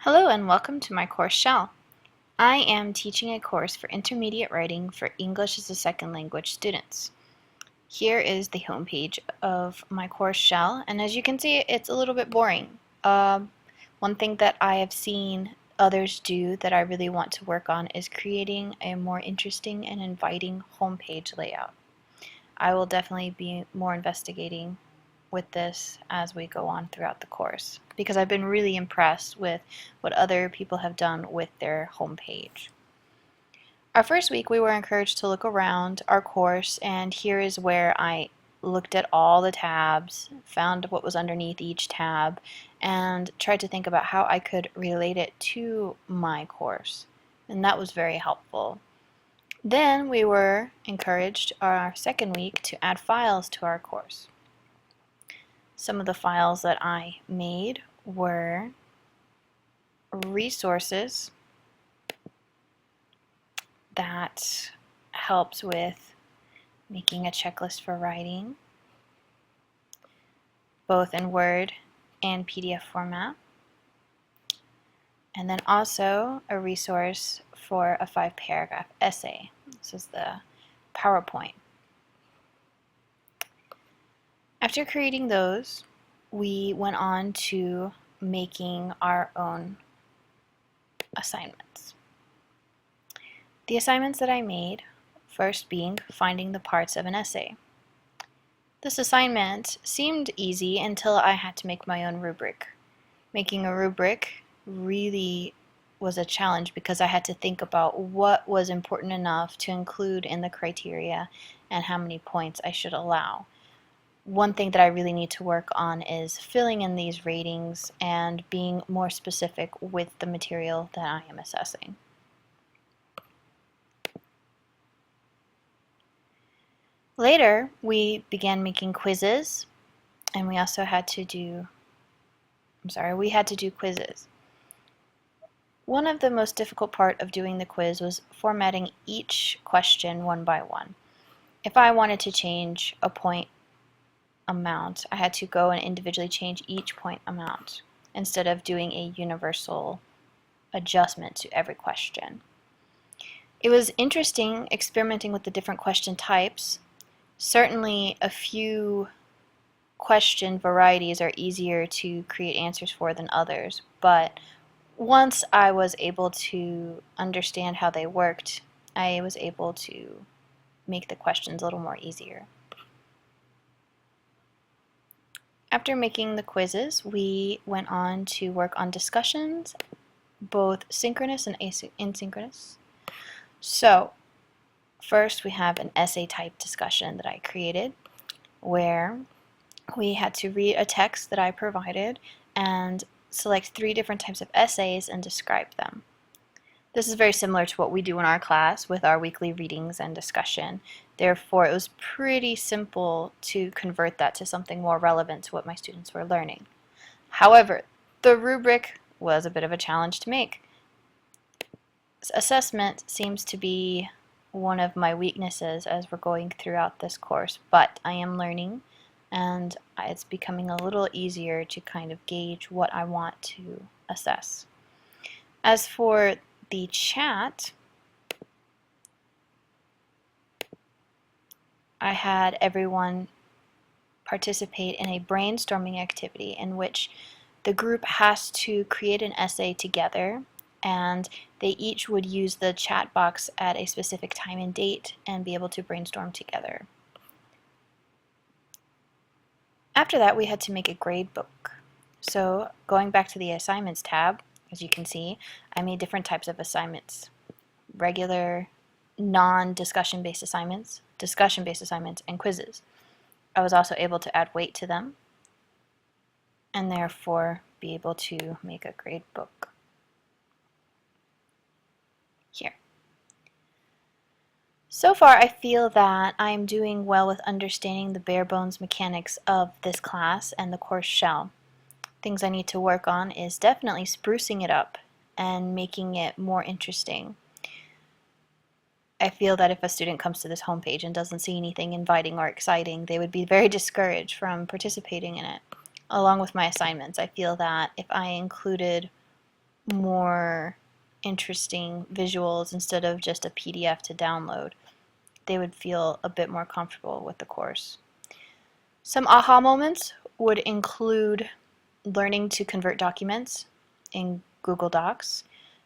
Hello and welcome to my course CEL. I am teaching a course for intermediate writing for English as a second language students. Here is the homepage of my course CEL, and as you can see, it's a little bit boring. One thing that I have seen others do that I really want to work on is creating a more interesting and inviting homepage layout. I will definitely be more investigating with this as we go on throughout the course, because I've been really impressed with what other people have done with their homepage. Our first week we were encouraged to look around our course, and here is where I looked at all the tabs, found what was underneath each tab, and tried to think about how I could relate it to my course, and that was very helpful. Then we were encouraged our second week to add files to our course. Some of the files that I made were resources that helps with making a checklist for writing, both in Word and PDF format, and then also a resource for a 5-paragraph essay. This is the PowerPoint. After creating those, we went on to making our own assignments. The assignments that I made, first being finding the parts of an essay. This assignment seemed easy until I had to make my own rubric. Making a rubric really was a challenge because I had to think about what was important enough to include in the criteria and how many points I should allow. One thing that I really need to work on is filling in these ratings and being more specific with the material that I am assessing. Later, we began making quizzes, and we also had to do, quizzes. One of the most difficult part of doing the quiz was formatting each question one by one. If I wanted to change a point amount, I had to go and individually change each point amount instead of doing a universal adjustment to every question. It was interesting experimenting with the different question types. Certainly a few question varieties are easier to create answers for than others, but once I was able to understand how they worked, I was able to make the questions a little more easier. After making the quizzes, we went on to work on discussions, both synchronous and asynchronous. So, first we have an essay type discussion that I created, where we had to read a text that I provided and select 3 different types of essays and describe them. This is very similar to what we do in our class with our weekly readings and discussion. Therefore, it was pretty simple to convert that to something more relevant to what my students were learning. However, the rubric was a bit of a challenge to make. Assessment seems to be one of my weaknesses as we're going throughout this course, but I am learning, and it's becoming a little easier to kind of gauge what I want to assess. As for the chat, I had everyone participate in a brainstorming activity in which the group has to create an essay together, and they each would use the chat box at a specific time and date and be able to brainstorm together. After that, we had to make a grade book. So going back to the assignments tab, as you can see, I made different types of assignments: regular, non-discussion based assignments, discussion-based assignments, and quizzes. I was also able to add weight to them and therefore be able to make a grade book. Here. So far, I feel that I'm doing well with understanding the bare bones mechanics of this class and the course CEL. Things I need to work on is definitely sprucing it up and making it more interesting. I feel that if a student comes to this homepage and doesn't see anything inviting or exciting, they would be very discouraged from participating in it. Along with my assignments, I feel that if I included more interesting visuals instead of just a PDF to download, they would feel a bit more comfortable with the course. Some aha moments would include learning to convert documents in Google Docs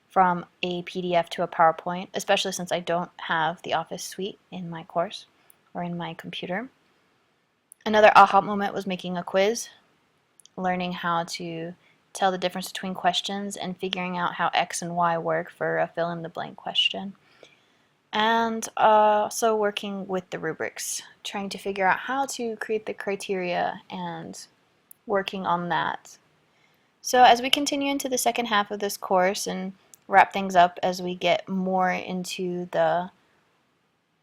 from a PDF to a PowerPoint, especially since I don't have the Office suite in my course or in my computer. Another aha moment was making a quiz, learning how to tell the difference between questions and figuring out how X and Y work for a fill-in-the-blank question. And also working with the rubrics, trying to figure out how to create the criteria and working on that. So as we continue into the second half of this course and wrap things up as we get more into the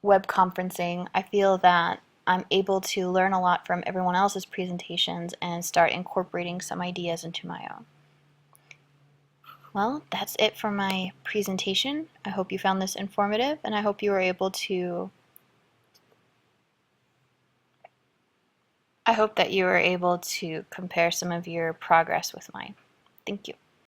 web conferencing, I feel that I'm able to learn a lot from everyone else's presentations and start incorporating some ideas into my own. Well, that's it for my presentation. I hope you found this informative, and I hope you were able to compare some of your progress with mine. Thank you.